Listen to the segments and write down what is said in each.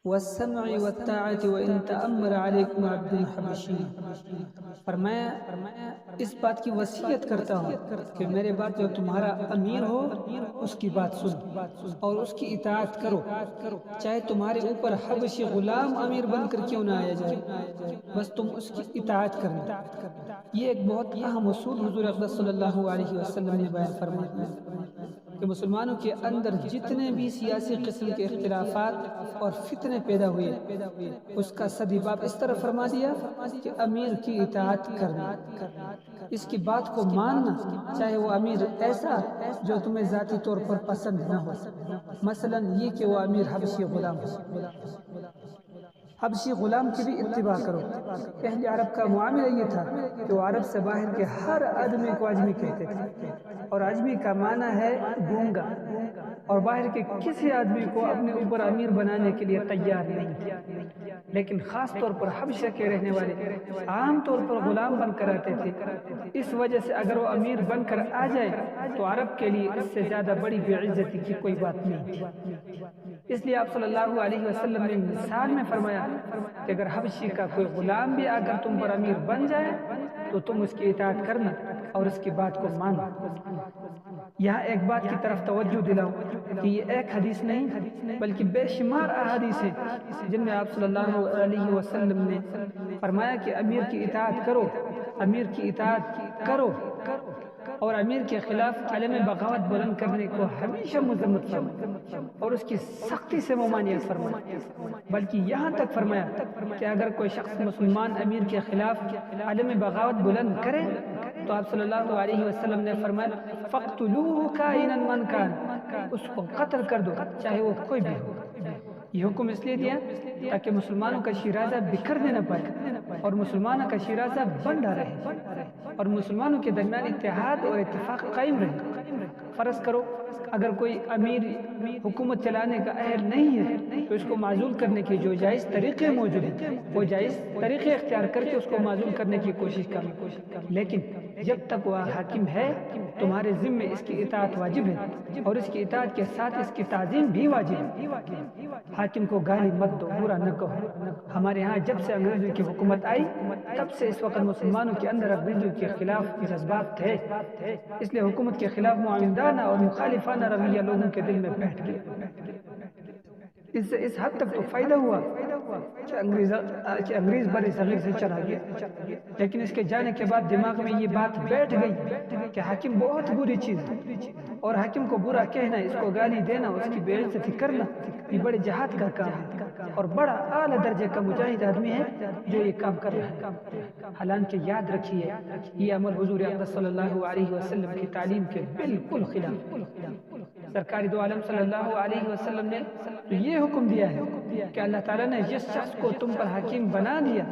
والسمع والطاعة وإن تأمر عليكم عبد حبشی۔ فرمایا اس بات کی وصیت کرتا ہوں کہ میرے بعد جو تمہارا امیر ہو اس کی بات سن اور اس کی اطاعت کرو، چاہے تمہارے اوپر حبشی غلام امیر بن کر کیوں نہ آیا جائے، بس تم اس کی اطاعت کرنا۔ یہ ایک بہت اہم اصول حضور اقدس صلی اللہ علیہ وسلم نے بیان فرمایا کہ مسلمانوں کے اندر جتنے بھی سیاسی قسم کے اختلافات اور فتنے پیدا ہوئے، اس کا سدباب اس طرح فرما دیا کہ امیر کی اطاعت کرنا، اس کی بات کو ماننا، چاہے وہ امیر ایسا جو تمہیں ذاتی طور پر پسند نہ ہو، مثلا یہ کہ وہ امیر حبشی غلام ہو۔ حبشی غلام کی بھی اتباع کرو۔ پہلے عرب کا معاملہ یہ تھا کہ وہ عرب سے باہر کے ہر آدمی کو عجمی کہتے تھے، اور عجمی کا معنی ہے گونگا، اور باہر کے کسی آدمی کو اپنے اوپر امیر بنانے کے لیے تیار نہیں تھے۔ لیکن خاص طور پر حبشہ کے رہنے والے عام طور پر غلام بن کر آتے تھے، اس وجہ سے اگر وہ امیر بن کر آ جائے تو عرب کے لیے اس سے زیادہ بڑی بے عزتی کی کوئی بات نہیں تھی۔ اس لیے آپ صلی اللہ علیہ وسلم نے مثال میں فرمایا کہ اگر حبشی کا کوئی غلام بھی اگر تم پر امیر بن جائے تو تم اس کی اطاعت کرنا اور اس کی بات کو ماننا۔ یہاں ایک بات کی طرف توجہ دلاؤں کہ یہ ایک حدیث نہیں بلکہ بے شمار احادیث ہیں جن میں آپ صلی اللہ علیہ وسلم نے فرمایا کہ امیر کی اطاعت کرو، امیر کی اطاعت کرو، اور امیر کے خلاف علم بغاوت بلند کرنے کو ہمیشہ مذمت فرمایا اور اس کی سختی سے ممانعت فرمایا، بلکہ یہاں تک فرمایا کہ اگر کوئی شخص مسلمان امیر کے خلاف علم بغاوت بلند کرے تو آپ صلی اللہ علیہ وسلم نے فرمایا فَقْتُلُوهُ كَائِنًا مَنْ كَانَ، اس کو قتل کر دو چاہے وہ کوئی بھی ہو۔ یہ حکم اس لیے دیا تاکہ مسلمانوں کا شیرازہ بکھرنے نہ پائے اور مسلمانوں کا شیرازہ بندہ رہے اور مسلمانوں کے درمیان اتحاد اور اتفاق قائم رہے۔ فرض کرو اگر کوئی امیر حکومت چلانے کا اہل نہیں ہے تو اس کو معزول کرنے کے جو جائز طریقے موجود ہیں وہ جائز طریقے اختیار کر کے اس کو معزول کرنے کی کوشش کرنا، لیکن جب تک وہ حاکم ہے تمہارے ذمے اس کی اطاعت واجب ہے اور اس کی اطاعت کے ساتھ اس کی تعظیم بھی واجب ہے۔ حاکم کو گالی مت دو، برا نہ کہو۔ ہمارے ہاں جب سے انگریزوں کی حکومت آئی تب سے اس وقت مسلمانوں کے اندر انگریزوں کے خلاف جذبات تھے، اس لیے حکومت کے خلاف معاندانہ اور مخالفانہ رویہ لوگوں کے دل میں بیٹھ گیا۔ اس سے اس حد تک تو فائدہ ہوا کہ انگریز بر صغیر سے چلا گیا، لیکن اس کے جانے کے بعد دماغ میں یہ بات بیٹھ گئی کہ حاکم بہت بری چیز ہے اور حاکم کو برا کہنا، اس کو گالی دینا، اس کی بے عزتی کرنا یہ بڑے جہاد کا کام ہے اور بڑا اعلیٰ درجے کا مجاہد آدمی ہے جو یہ کام کر رہا ہے۔ حالانکہ یاد رکھیے یہ عمل حضور اقدس صلی اللہ علیہ وسلم کی تعلیم کے بالکل خلاف ہے۔ سرکار دو عالم صلی اللہ علیہ وسلم نے یہ حکم دیا ہے کہ اللہ تعالیٰ نے جس شخص کو تم پر حاکم بنا دیا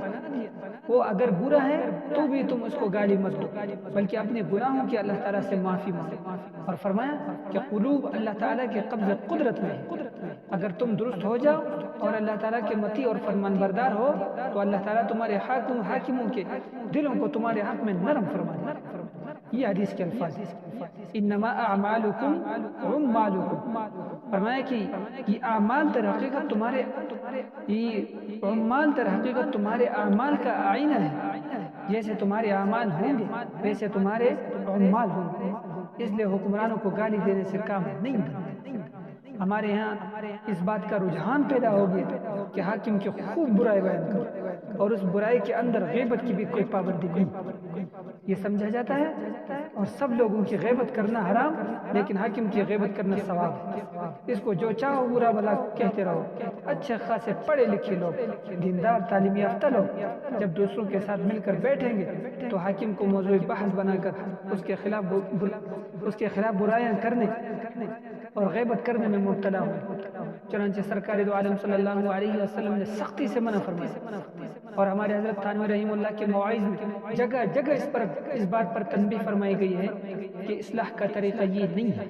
وہ اگر برا ہے تو بھی تم اس کو گالی مت دو بلکہ اپنے گناہوں کی اللہ تعالیٰ سے معافی مانگو، اور فرمایا کہ قلوب اللہ تعالیٰ کے قبض قدرت میں ہے، اگر تم درست ہو جاؤ اور اللہ تعالیٰ کے مطیع اور فرمان بردار ہو تو اللہ تعالیٰ تمہارے حاکموں کے دلوں کو تمہارے حق میں نرم فرما دے۔ یہ حدیث کے الفاظ انما اعمالکم عمالکم، فرمایا کہ یہ اعمال در حقیقت تمہارے اعمال کا آئینہ ہے، جیسے تمہارے اعمال ہوں گے ویسے تمہارے عمال ہوں گے، اس لیے حکمرانوں کو گالی دینے سے کام نہیں بنتا۔ ہمارے ہاں اس بات کا رجحان پیدا ہو گیا کہ حاکم کی خوب برائی بیان کرو اور اس برائی کے اندر غیبت کی بھی کوئی پابندی نہیں، یہ سمجھا جاتا ہے اور سب لوگوں کی غیبت کرنا حرام لیکن حاکم کی غیبت کرنا ثواب ہے۔ اس کو جو چاہو برا بھلا کہتے رہو۔ اچھے خاصے پڑھے لکھے لوگ، دیندار تعلیم یافتہ لوگ جب دوسروں کے ساتھ مل کر بیٹھیں گے تو حاکم کو موضوع بحث بنا کر اس کے خلاف برائیاں کرنے اور غیبت کرنے میں مبتلا ہوں۔ چنانچہ سرکار دو عالم صلی اللہ علیہ وسلم نے سختی سے منع فرمایا اور ہمارے حضرت تھانوی رحمہ اللہ کے مواعظ میں جگہ جگہ اس بات پر تنبیہ فرمائی گئی ہے کہ اصلاح کا طریقہ یہ نہیں ہے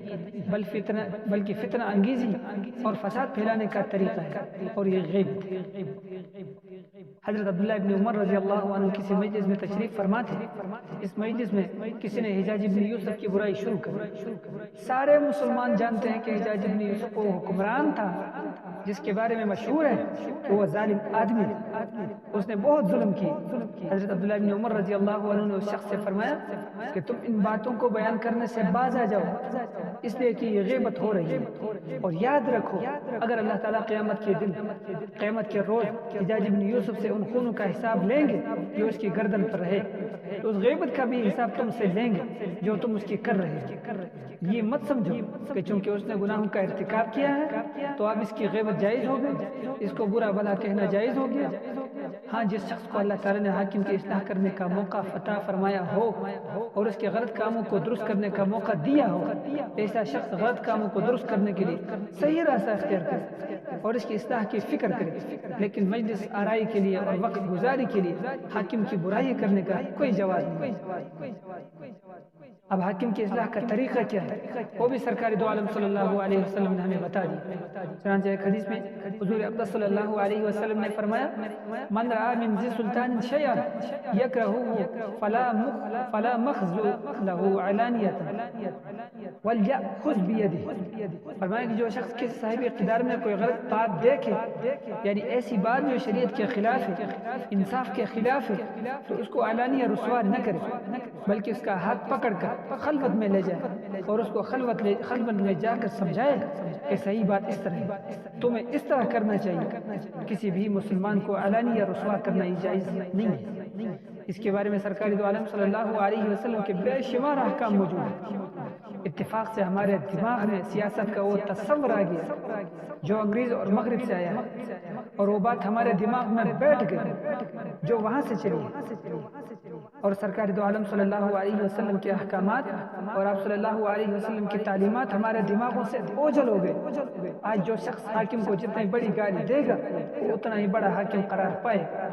بلکہ فتنہ انگیزی اور فساد پھیلانے کا طریقہ ہے اور یہ غیبت ہے۔ حضرت عبداللہ ابن عمر رضی اللہ عنہ کسی مجلس میں تشریف فرما تھے، اس مجلس میں کسی نے حجاج ابن یوسف کی برائی شروع کر، سارے مسلمان جانتے ہیں کہ حجاج ابن یوسف وہ حکمران تھا جس کے بارے میں مشہور ہے کہ وہ ظالم آدمی، اس نے بہت ظلم کی۔ حضرت عبداللہ بن عمر رضی اللہ عنہ نے اس شخص سے فرمایا کہ تم ان باتوں کو بیان کرنے سے باز آ جاؤ، اس لیے کہ یہ غیبت ہو رہی ہے، اور یاد رکھو اگر اللہ تعالیٰ قیامت کے دن، قیامت کے روز حجاج بن یوسف سے ان خونوں کا حساب لیں گے جو اس کی گردن پر رہے، تو اس غیبت کا بھی حساب تم سے لیں گے جو تم اس کی کر رہے ہو۔ یہ مت سمجھو کہ چونکہ اس نے گناہوں کا ارتکاب کیا ہے تو اب اس کی غیبت جائز ہو گئی، اس کو برا بھلا کہنا جائز ہو گیا۔ ہاں، جس شخص کو اللہ تعالیٰ نے حاکم کی اصلاح کرنے کا موقع عطا فرمایا ہو اور اس کے غلط کاموں کو درست کرنے کا موقع دیا ہو، ایسا شخص غلط کاموں کو درست کرنے کے لیے صحیح راستہ اختیار کرے اور اس کی اصلاح کی فکر کرے، لیکن مجلس آرائی کے لیے اور وقت گزاری کے لیے حاکم کی برائی کرنے کا کوئی جواز نہیں۔ اب حاکم کی اصلاح کا طریقہ کیا ہے وہ بھی سرکار دو عالم صلی اللہ علیہ وسلم نے ہمیں بتا دیا۔ چنانچہ ایک حدیث میں حضور اقدس صلی اللہ علیہ وسلم نے فرمایا، من رأى من ذي سلطان شيئا يكرهه فلا مخز له علانية وليأخذ بيده۔ فرمایا کہ جو شخص کسی صاحب اقتدار میں کوئی غلط بات دیکھے، یعنی ایسی بات جو شریعت کے خلاف ہے، انصاف کے خلاف ہے، تو اس کو علانیہ رسوا نہ کرے، بلکہ اس کا ہاتھ پکڑ کر خلوت میں لے جائے اور اس کو خلوت میں جا کر سمجھائے کہ صحیح بات اس طرح ہے، تمہیں اس طرح کرنا چاہیے۔ کسی بھی مسلمان کو علانیہ رسوا کرنا جائز نہیں ہے۔ اس کے بارے میں سرکار دو عالم صلی اللہ علیہ وسلم کے بے شمار احکام موجود ہیں۔ اتفاق سے ہمارے دماغ میں سیاست کا وہ تصور آ گیا جو انگریز اور مغرب سے آیا ہے، اور وہ بات ہمارے دماغ میں بیٹھ گئی جو وہاں سے چلی ہے، اور سرکار دو عالم صلی اللہ علیہ وسلم کے احکامات اور آپ صلی اللہ علیہ وسلم کی تعلیمات ہمارے دماغوں سے اوجھل ہو گئے۔ آج جو شخص حاکم کو جتنی بڑی گالی دے گا وہ اتنا ہی بڑا حاکم قرار پائے گا۔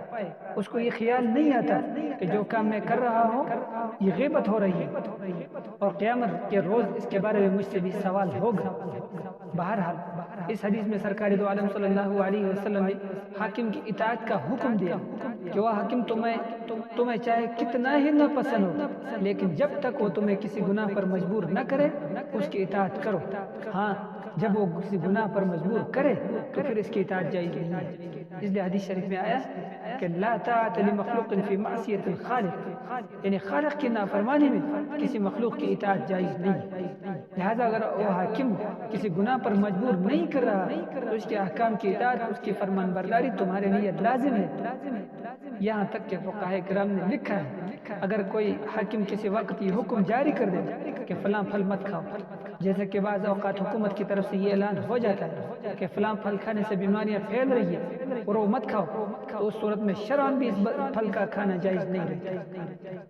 اس کو یہ خیال نہیں آتا کہ جو کام میں کر رہا ہوں یہ غیبت ہو رہی ہے، اور قیامت کے روز اس کے بارے میں مجھ سے بھی سوال ہوگا۔ بہرحال اس حدیث میں سرکار دو عالم صلی اللہ علیہ وسلم نے حاکم کی اطاعت کا حکم دیا کہ وہ حاکم تمہیں چاہے کتنا ہی نہ پسند ہو، لیکن جب تک وہ تمہیں کسی گناہ پر مجبور نہ کرے اس کی اطاعت کرو۔ ہاں، جب وہ کسی گناہ پر مجبور کرے تو پھر اس کی اطاعت جائز نہیں ہے۔ اس لیے حدیث شریف میں آیا کہ لا طاعت لمخلوق فی معصیت الخالق، یعنی خالق کی نافرمانی میں کسی مخلوق کی اطاعت جائز نہیں۔ لہذا اگر وہ حاکم کسی گناہ پر مجبور نہیں کر رہا تو اس کے احکام کی اطاعت، اس کی فرمان برداری تمہارے لیے لازم ہے۔ یہاں تک کہ فقہاء کرام نے لکھا ہے اگر کوئی حاکم کسی وقت یہ حکم جاری کر دے کہ فلاں پھل مت کھاؤ، جیسے کہ بعض اوقات حکومت کی طرف سے یہ اعلان ہو جاتا ہے کہ فلاں پھل کھانے سے بیماریاں پھیل رہی ہیں اور وہ مت کھاؤ، تو اس صورت میں شرعاً بھی اس پھل کا کھانا جائز نہیں رہتا۔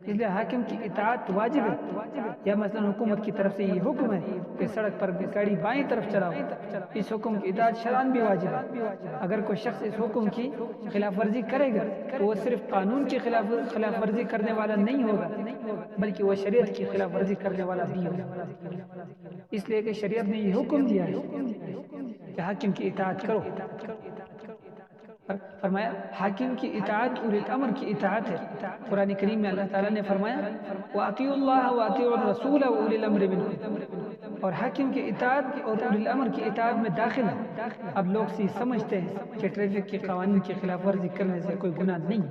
اس لیے حاکم کی اطاعت واجب ہے۔ یا مثلا حکومت کی طرف سے یہ حکم ہے کہ سڑک پر گاڑی بائیں طرف چلاؤ، اس حکم کی اطاعت شرعاً بھی واجب ہے۔ اگر کوئی شخص اس حکم کی خلاف ورزی کرے گا تو وہ صرف قانون کی خلاف ورزی کرنے والا نہیں ہوگا بلکہ وہ شریعت کی خلاف ورزی کرنے والا بھی ہوگا، اس لیے کہ شریعت نے یہ حکم دیا ہے کہ حاکم کی اطاعت کرو۔ فرمایا حاکم کی اطاعت اولی الامر کی اطاعت ہے۔ قرآن کریم میں اللہ تعالیٰ نے فرمایا وَأَطِيعُوا اللَّهَ وَأَطِيعُوا الرَّسُولَ وَأُولِي الْأَمْرِ مِنْكُمْ، اور حاکم کی اطاعت اور اولی الامر کی اطاعت میں داخل ہے۔ اب لوگ سمجھتے ہیں کہ ٹریفک کے قوانین کی خلاف ورزی کرنے سے کوئی گناہ نہیں،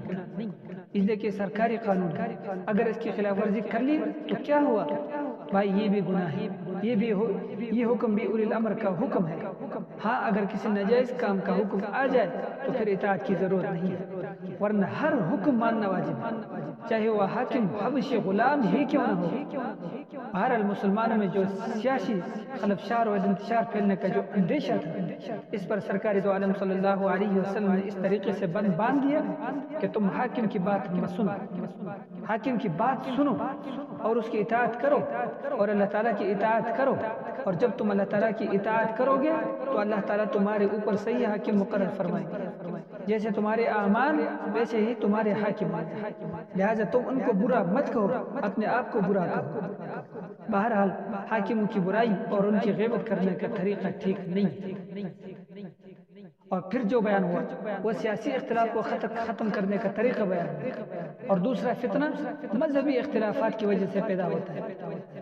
اس لیے کہ سرکاری قانون اگر اس کی خلاف ورزی کر لی تو کیا ہوا؟ بھائی یہ بھی گناہ ہے، یہ حکم بھی اولی الامر کا حکم ہے۔ ہاں، اگر کسی ناجائز کام کا حکم آ جائے تو پھر اطاعت کی ضرورت نہیں ہے، ورنہ ہر حکم ماننا واجب ہے، چاہے وہ حاکم حبشی غلام ہی کیوں نہ ہو۔ بہرحال مسلمانوں میں جو سیاسی خلفشار اور انتشار پھیلنے کا جو اندیشہ تھا، اس پر سرکار دو عالم صلی اللہ علیہ وسلم نے اس طریقے سے باندھ دیا کہ تم حاکم کی بات مت سنو، حاکم کی بات سنو اور اس کی اطاعت کرو اور اللہ تعالیٰ کی اطاعت کرو، اور جب تم اللہ تعالیٰ کی اطاعت کرو گے تو اللہ تعالیٰ تمہارے اوپر صحیح حاکم مقرر فرمائے گا، جیسے تمہارے اعمال ویسے ہی تمہارے حاکم، لہٰذا تم ان کو برا مت کہو، اپنے آپ کو برا کہو۔ بہرحال حاکموں کی برائی اور ان کی غیبت کرنے کا طریقہ ٹھیک نہیں۔ اور پھر جو بیان ہوا وہ سیاسی اختلاف کو ختم کرنے کا طریقہ بیان ہوا، اور دوسرا فتنہ مذہبی اختلافات کی وجہ سے پیدا ہوتا ہے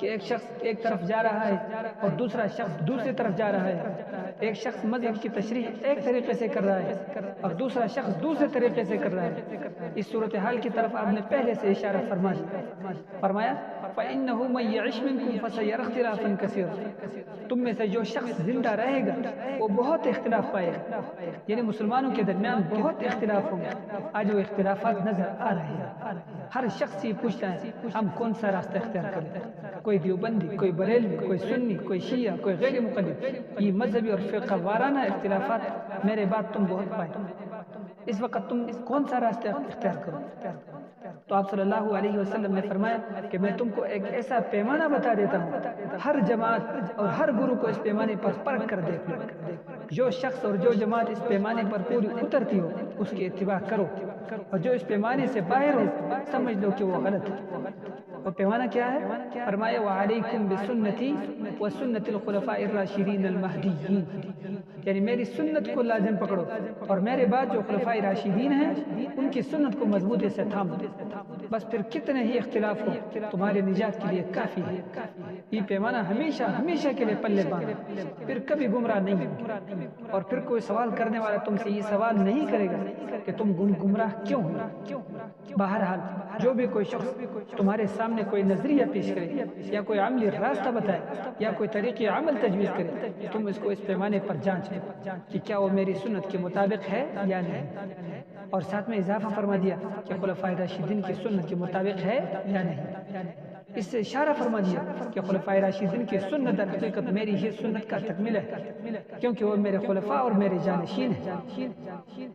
کہ ایک شخص ایک طرف جا رہا ہے اور دوسرا شخص دوسری طرف جا رہا ہے، ایک شخص مذہب کی تشریح ایک طریقے سے کر رہا ہے اور دوسرا شخص دوسرے طریقے سے کر رہا ہے۔ اس صورتحال کی طرف آپ نے پہلے سے اشارہ فرمایا فَإِنَّهُ مَن يَعِشْ مِنكُمْ فَسَيَرَى اخْتِلَافًا كَثِيرًا، تم میں سے جو شخص زندہ رہے گا وہ بہت اختلاف پائے گا، یعنی مسلمانوں کے درمیان بہت اختلاف ہوں گے۔ آج وہ اختلافات نظر آ رہے ہیں، ہر شخص یہ پوچھتا ہے ہم کون سا راستہ اختیار کریں، کوئی دیوبندی، کوئی بریلوی، کوئی سنی، کوئی شیعہ، کوئی غیر مقلد۔ یہ مذہبی اور فرقہ وارانہ اختلافات میرے بعد تم بہت پائے، اس وقت تم کون سا راستہ اختیار کرو؟ تو آپ صلی اللہ علیہ وسلم نے فرمایا کہ میں تم کو ایک ایسا پیمانہ بتا دیتا ہوں، ہر جماعت اور ہر گروہ کو اس پیمانے پر پرکھ کر دیکھ لو، جو شخص اور جو جماعت اس پیمانے پر پوری اترتی ہو اس کی اتباع کرو، اور جو اس پیمانے سے باہر ہو سمجھ لو کہ وہ غلط ہے۔ اور پیمانہ کیا ہے؟ فرمایا وعلیکم بسنتی وسنت الخلفاء الراشدین المہدیین، یعنی میری سنت کو لازم پکڑو اور میرے بعد جو خلفاء راشدین ہیں ان کی سنت کو مضبوطی سے تھام دو، بس پھر کتنے ہی اختلاف ہو تمہارے نجات کے لیے کافی ہے۔ یہ پیمانہ ہمیشہ ہمیشہ کے لیے پلے باندھو، پھر کبھی گمراہ نہیں ہو، اور پھر کوئی سوال کرنے والا تم سے یہ سوال نہیں کرے گا کہ تم گمراہ کیوں ہو۔ بہرحال جو بھی کوئی شخص تمہارے سامنے کوئی نظریہ پیش کرے یا کوئی عملی راستہ بتائے یا کوئی طریقے عمل تجویز کرے، تم اس کو اس پیمانے پر جانچ لو کہ کیا وہ میری سنت کے مطابق ہے یا نہیں، اور ساتھ میں اضافہ فرما دیا کہ خلفائے راشدین کی سنت کے مطابق ہے یا نہیں۔ اس سے اشارہ فرما دیا کہ خلفائے راشدین کی سنت در حقیقت میری ہی سنت کا تکملہ ہے، کیونکہ وہ میرے خلفاء اور میرے جانشین ہیں،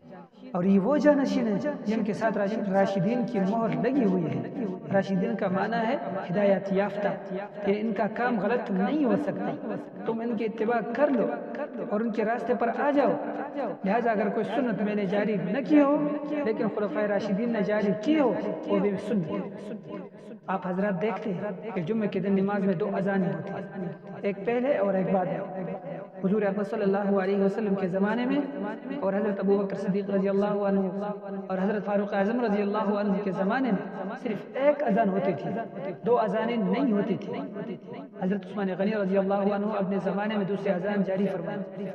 اور یہ وہ جانشین ہیں جن کے ساتھ راشدین کی مہر لگی ہوئی ہے۔ راشدین کا معنی ہے ہدایت یافتہ، کہ ان کا کام غلط نہیں ہو سکتا، تم ان کی اتباع کر لو اور ان کے راستے پر آ جاؤ۔ لہٰذا اگر کوئی سنت میں نے جاری نہ کی ہو لیکن خلفائے راشدین نے جاری کی ہو وہ بھی سنت ہے۔ آپ حضرات دیکھتے ہیں کہ جمعے کے دن نماز میں 2 اذانیں ہوتی ہیں، ایک پہلے اور ایک بعد میں۔ حضور اکرم صلی اللہ علیہ وسلم کے زمانے میں اور حضرت ابوبکر صدیق رضی اللہ عنہ اور حضرت فاروق اعظم رضی اللہ عنہ کے زمانے میں صرف ایک اذان ہوتی تھی، 2 اذانیں نہیں ہوتی تھی۔ حضرت عثمان غنی رضی اللہ عنہ اپنے زمانے میں دوسری اذان جاری فرمائے۔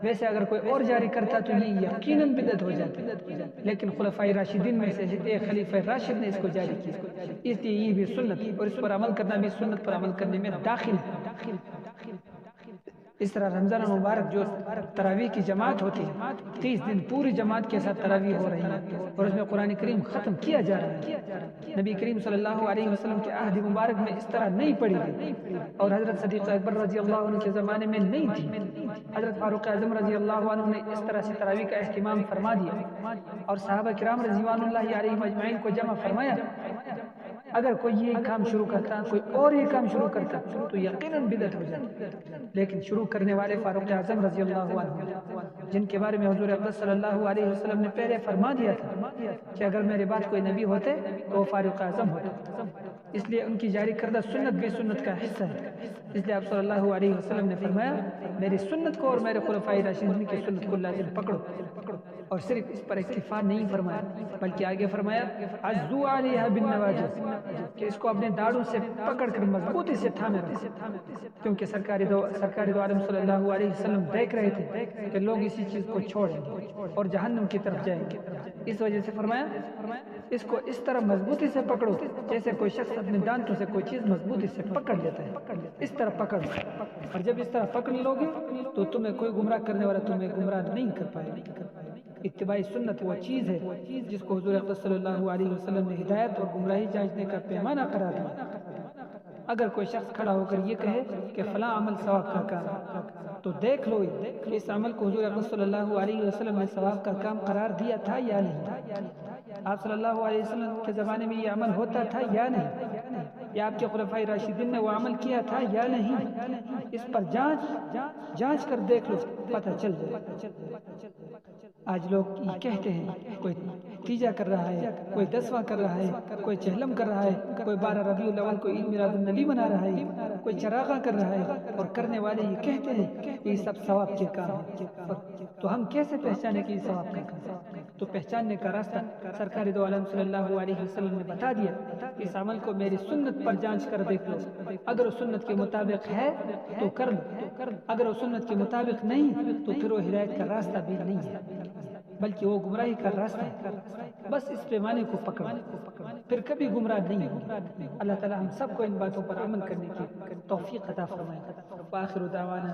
ویسے اگر کوئی اور جاری کرتا تو یہ یقیناً بدعت ہو جاتی، لیکن خلفائے راشدین میں سے ایک خلیفہ راشد نے اس کو جاری کیا، اس لیے یہ بھی سنت اور اس پر عمل کرنا بھی سنت پر عمل کرنے میں داخل ہے۔ اس طرح رمضان مبارک جو تراویح کی جماعت ہوتی ہے، 30 دن پوری جماعت کے ساتھ تراویح ہو رہی ہے اور اس میں قرآن کریم ختم کیا جا رہا ہے۔ نبی کریم صلی اللہ علیہ وسلم کے عہد مبارک میں اس طرح نہیں پڑھی گئی اور حضرت صدیق اکبر رضی اللہ عنہ کے زمانے میں نہیں تھی۔ حضرت فاروق اعظم رضی اللہ عنہ نے اس طرح سے تراویح کا اہتمام فرما دیا اور صحابہ کرام رضوان اللہ علیہم اجمعین کو جمع فرمایا۔ اگر کوئی یہ کام شروع کرتا، کوئی اور یہ کام شروع کرتا تو یقیناً بدعت ہو جاتی، لیکن شروع کرنے والے فاروق اعظم رضی اللہ عنہ، جن کے بارے میں حضور اقدس صلی اللہ علیہ وسلم نے پہلے فرما دیا تھا کہ اگر میرے بعد کوئی نبی ہوتے تو وہ فاروق اعظم ہوتے، اس لیے ان کی جاری کردہ سنت بھی سنت کا حصہ ہے۔ اس لیے آپ صلی اللہ علیہ وسلم نے فرمایا میری سنت کو اور میرے خلفائے راشدین کی سنت کو لازم پکڑو، اور صرف اس پر اکتفا نہیں فرمایا بلکہ آگے فرمایا عضو علیہا بالنواجذ، کہ اس کو اپنے داڑھوں سے پکڑ کر مضبوطی سے تھامے رکھو، کیونکہ سرکار دو عالم صلی اللہ علیہ وسلم دیکھ رہے تھے کہ لوگ اسی چیز کو چھوڑیں گے اور جہنم کی طرف جائیں گے، اس وجہ سے فرمایا اس کو اس طرح مضبوطی سے پکڑو جیسے کوئی شخص اپنے دانتوں سے کوئی چیز مضبوطی سے پکڑ لیتا ہے، اس طرح پکڑ لو، اور جب اس طرح پکڑ لو گے تو تمہیں کوئی گمراہ کرنے والا تمہیں گمراہ نہیں کر پائے گا۔ اتباع سنت وہ چیز ہے جس کو حضور اقدس صلی اللہ علیہ وسلم نے ہدایت اور گمراہی جانچنے کا پیمانہ قرار دیا۔ اگر کوئی شخص کھڑا ہو کر یہ کہے کہ فلاں عمل ثواب کا کام ہے تو دیکھ لو کہ اس عمل کو حضور اقدس صلی اللہ علیہ وسلم نے ثواب کا کام قرار دیا تھا یا نہیں، آپ صلی اللہ علیہ وسلم کے زمانے میں یہ عمل ہوتا تھا یا نہیں، یا آپ کے خلفائے راشدین نے وہ عمل کیا تھا یا نہیں، اس پر جانچ کر دیکھ لو، پتہ چل جائے۔ آج لوگ یہ کہتے ہیں کوئی تیجا کر رہا ہے، کوئی 10واں کر رہا ہے، کوئی چہلم کر رہا ہے، کوئی 12 ربیع الاول کو عید میلاد النبی منا رہا ہے، کوئی چراغاں کر رہا ہے، اور کرنے والے یہ کہتے ہیں کہ یہ سب ثواب کے کام ہیں، اور تو ہم کیسے پہچانے کہ یہ ثواب کا کام ہے؟ تو پہچاننے کا راستہ سرکار دو عالم صلی اللہ علیہ وسلم نے بتا دیا، اس عمل کو میری سنت پر جانچ کر دیکھ لو، اگر وہ سنت کے مطابق ہے تو کر لو، اگر وہ سنت کے مطابق نہیں تو پھر وہ ہدایت کا راستہ بھی نہیں ہے بلکہ وہ گمراہی کا راستہ ہے۔ بس اس پیمانے کو پکڑو، پھر کبھی گمراہ نہیں ہوگی۔ اللہ تعالی ہم سب کو ان باتوں پر عمل کرنے کی توفیق عطا فرمائے۔ وآخر دعوانا